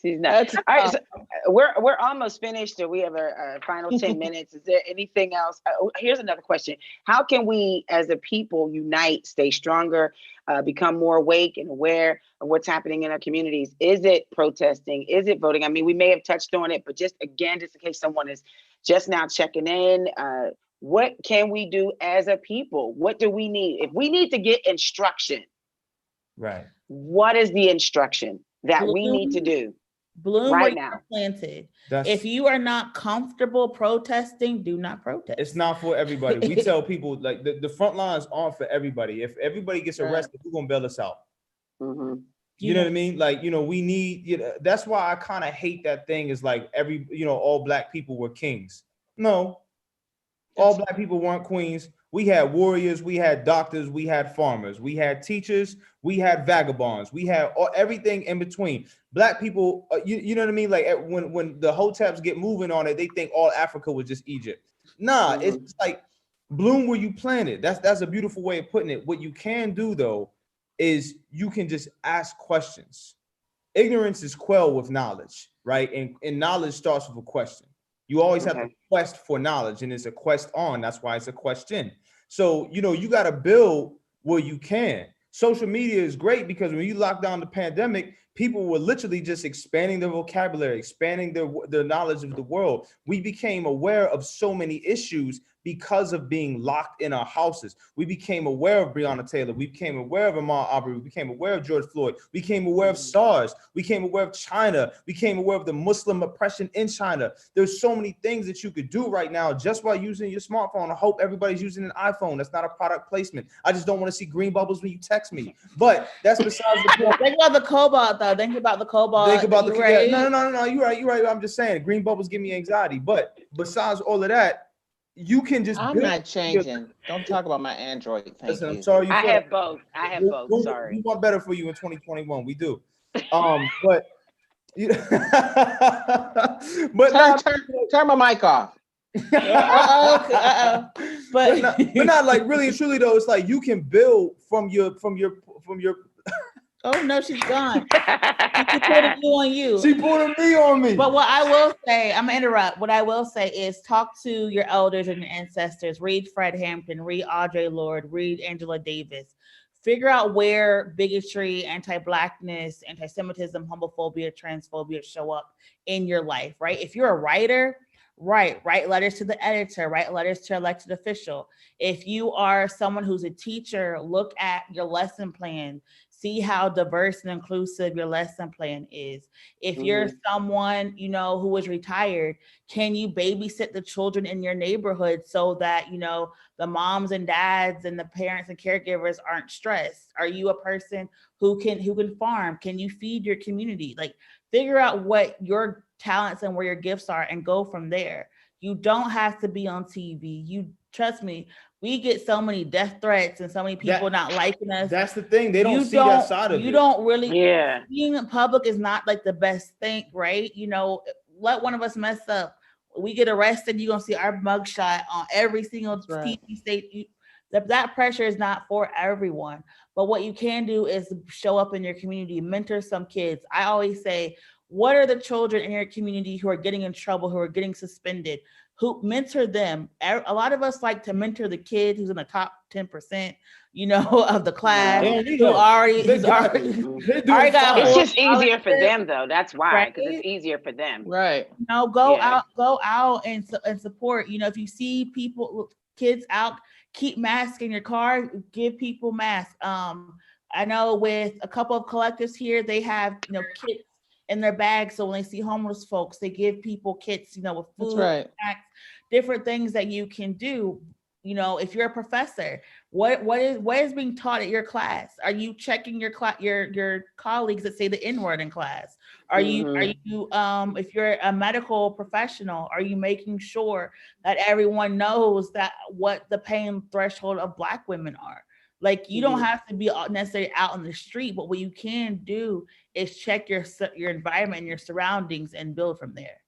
She's not. All right, so we're almost finished. So we have a final 10 minutes. Is there anything else? Here's another question. How can we as a people unite, stay stronger, become more awake and aware of what's happening in our communities? Is it protesting? Is it voting? I mean, we may have touched on it, but just in case someone is just now checking in, what can we do as a people? What do we need? If we need to get instruction, right? What is the instruction that we need to do? Bloom right now. Planted. If you are not comfortable protesting, do not protest. It's not for everybody. We tell people like the front lines aren't for everybody. If everybody gets arrested, who's gonna bail us out? Mm-hmm. You know what I mean? Like, we need, that's why I kind of hate that thing is like all Black people were kings. No, all Black people weren't queens. We had warriors, we had doctors, we had farmers, we had teachers, we had vagabonds, we had everything in between. Black people, you know what I mean? Like when the Hoteps get moving on it, they think all Africa was just Egypt. Nah, It's like bloom where you planted. That's a beautiful way of putting it. What you can do though is you can just ask questions. Ignorance is quelled with knowledge, right? And knowledge starts with a question. You always have to quest for knowledge, and it's a quest on. That's why it's a question. So, you got to build where you can. Social media is great because when you lock down the pandemic, people were literally just expanding their vocabulary, expanding their knowledge of the world. We became aware of so many issues because of being locked in our houses. We became aware of Breonna Taylor. We became aware of Ahmaud Arbery. We became aware of George Floyd. We became aware of SARS. We became aware of China. We became aware of the Muslim oppression in China. There's so many things that you could do right now just by using your smartphone. I hope everybody's using an iPhone. That's not a product placement. I just don't want to see green bubbles when you text me. But that's besides the point. Think about the cobalt, though. Think about the cobalt. Think about the right? No. You're right. I'm just saying, green bubbles give me anxiety. But besides all of that, you can just. I'm not changing. Don't talk about my Android. Thank you. I'm sorry. I have both. Sorry. We want better for you in 2021. We do. But but turn my mic off. But not like really and truly though. It's like you can build from your. Oh no, she's gone. She put a you on you. She put a me on me. But what I will say, I'm gonna interrupt. What I will say is talk to your elders and your ancestors. Read Fred Hampton, read Audre Lorde, read Angela Davis. Figure out where bigotry, anti-Blackness, anti-Semitism, homophobia, transphobia show up in your life, right? If you're a writer, write letters to the editor, write letters to elected official. If you are someone who's a teacher, look at your lesson plan. See how diverse and inclusive your lesson plan is. If you're someone, who is retired, can you babysit the children in your neighborhood so that, the moms and dads and the parents and caregivers aren't stressed? Are you a person who can farm? Can you feed your community? Like, figure out what your talents and where your gifts are and go from there. You don't have to be on TV. You trust me. We get so many death threats and so many people not liking us. That's the thing. They don't see that side of it. You don't really. Yeah. Being in public is not like the best thing, right? Let one of us mess up. We get arrested. You're gonna see our mugshot on every single TV state. That pressure is not for everyone. But what you can do is show up in your community, mentor some kids. I always say, what are the children in your community who are getting in trouble, who are getting suspended? Who mentor them? A lot of us like to mentor the kid who's in the top 10%, of the class. Who already got. It's just easier for them, though. That's why, because it's easier for them. Right. Go out and support. If you see kids out, keep masks in your car. Give people masks. I know with a couple of collectives here, they have kits in their bags, so when they see homeless folks, they give people kits, with food, snacks, different things that you can do. If you're a professor, what is being taught at your class? Are you checking your colleagues that say the N-word in class? Are you if you're a medical professional, are you making sure that everyone knows that what the pain threshold of Black women are? Like, you don't have to be necessarily out on the street, but what you can do is check your environment and your surroundings and build from there.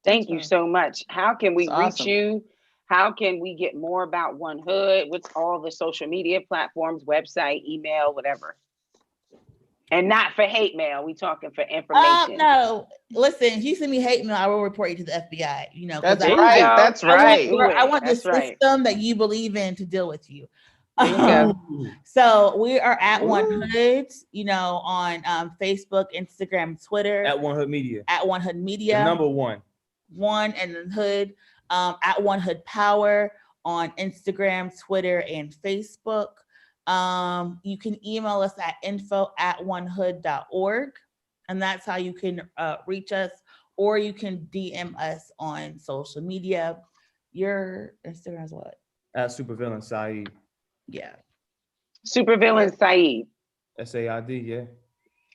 Thank you so much. How can we reach you? How can we get more about One Hood? What's all the social media platforms, website, email, whatever? And not for hate mail. We talking for information. No, listen, if you send me hate mail, I will report you to the FBI. That's right. That's right. I want the system that you believe in to deal with you. So we are at One Hood, on Facebook, Instagram, Twitter. At One Hood Media. At One Hood Media. The number one. One and then Hood. At One Hood Power on Instagram, Twitter, and Facebook. You can email us at info@onehood.org, and that's how you can reach us, or you can DM us on social media. Your Instagram is what? At Supervillain Saeed. Yeah. Supervillain Saeed. SAID, yeah.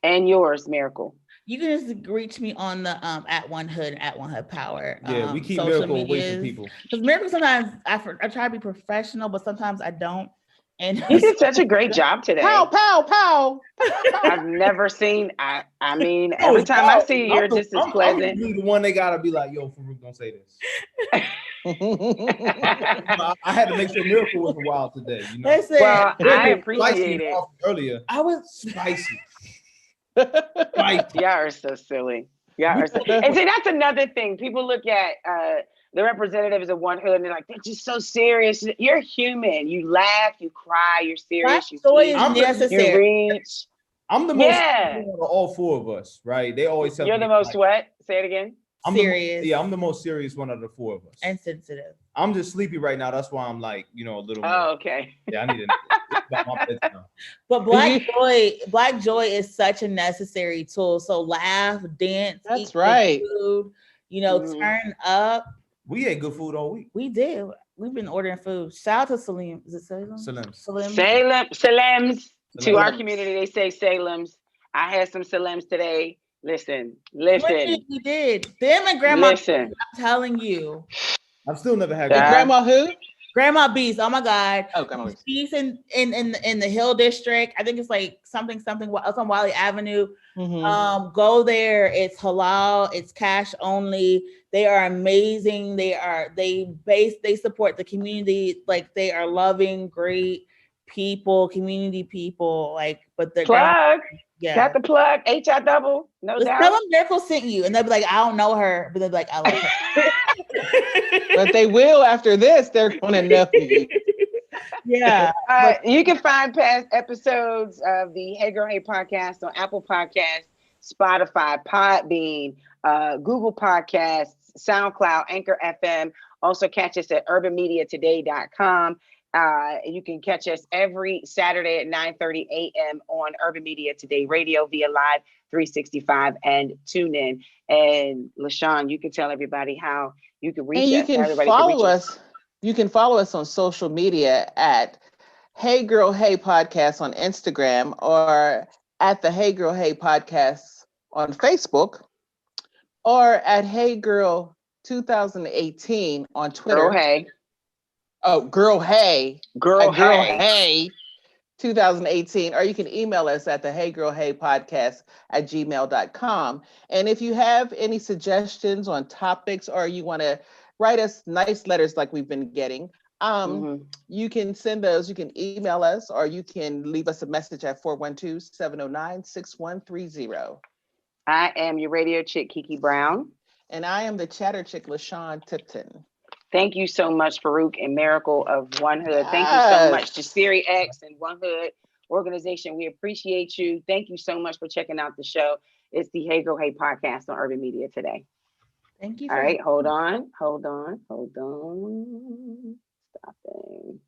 And yours, Miracle. You can just reach me on the at One Hood, at One Hood Power. Yeah, we keep Miracle away from people. Because Miracle, sometimes I try to be professional, but sometimes I don't. And you did such a great job today. Pow, pow, pow. I've never seen. I mean, every time I see you, you're just as pleasant. I'm the one they gotta be like, yo, Farooq, don't say this. I had to make sure Miracle was wild today. Listen, well, I appreciate it. Earlier, I was spicy. Y'all are so silly. And see, that's another thing. People look at the representatives of One Hood and they're like, they're just so serious. You're human. You laugh, you cry, you're serious. You reach. I'm the most Yeah. serious one of all four of us, right? They always tell You're me the most like, what? Say it again. Serious. I'm the most serious one of the four of us. And sensitive. I'm just sleepy right now. That's why I'm like, a little more. Oh, okay. Yeah, I need it's about my bedtime. But Black joy is such a necessary tool. So laugh, dance, That's eat good right. food, Mhm. turn up. We ate good food all week. We did. We've been ordering food. Shout out to Salim. Is it Salim? Salem's. Salems. To our Salems. community, they say Salems. I had some Salems today. Listen. We did. Them and Grandma. Listen. I'm telling you. I've still never had Yeah. Grandma who? Grandma Beast. Oh my God. Oh, Grandma Beast. She's in the Hill District. I think it's like something. It's on Wiley Avenue. Mhm. Go there. It's halal. It's cash only. They are amazing. They support the community. Like they are loving, great people, community people. Like, but they're Plug. yeah. Got the plug. HI double. No Let's doubt. tell them Miracle sent you, and they'll be like, I don't know her, but they'll be like, I like her. But they will after this. They're gonna know you. Yeah. You can find past episodes of the Hey Girl Hey podcast on Apple Podcasts, Spotify, Podbean, Google Podcasts, SoundCloud, Anchor FM. Also catch us at urbanmediatoday.com. You can catch us every Saturday at 9:30 a.m. on Urban Media Today Radio via Live 365 and TuneIn. And LaShawn, you can tell everybody how you can reach And you us. can follow us. You can follow us on social media at Hey Girl Hey Podcast on Instagram or at the Hey Girl Hey Podcast on Facebook or at Hey Girl 2018 on Twitter. Girl Hey. Oh, Girl Hey. Girl Hey. Hey 2018. Or you can email us at the Hey Girl Hey Podcast at gmail.com. And if you have any suggestions on topics or you want to write us nice letters like we've been getting, you can send those. You can email us or you can leave us a message at 412-709-6130. I am your radio chick, Kiki Brown. And I am the chatter chick, LaShawn Tipton. Thank you so much, Farooq and Miracle of One Hood. Yes. Thank you so much to Siri X and One Hood organization. We appreciate you. Thank you so much for checking out the show. It's the Hey Girl Hey podcast on Urban Media Today. Thank you. All right, hold on. Stopping.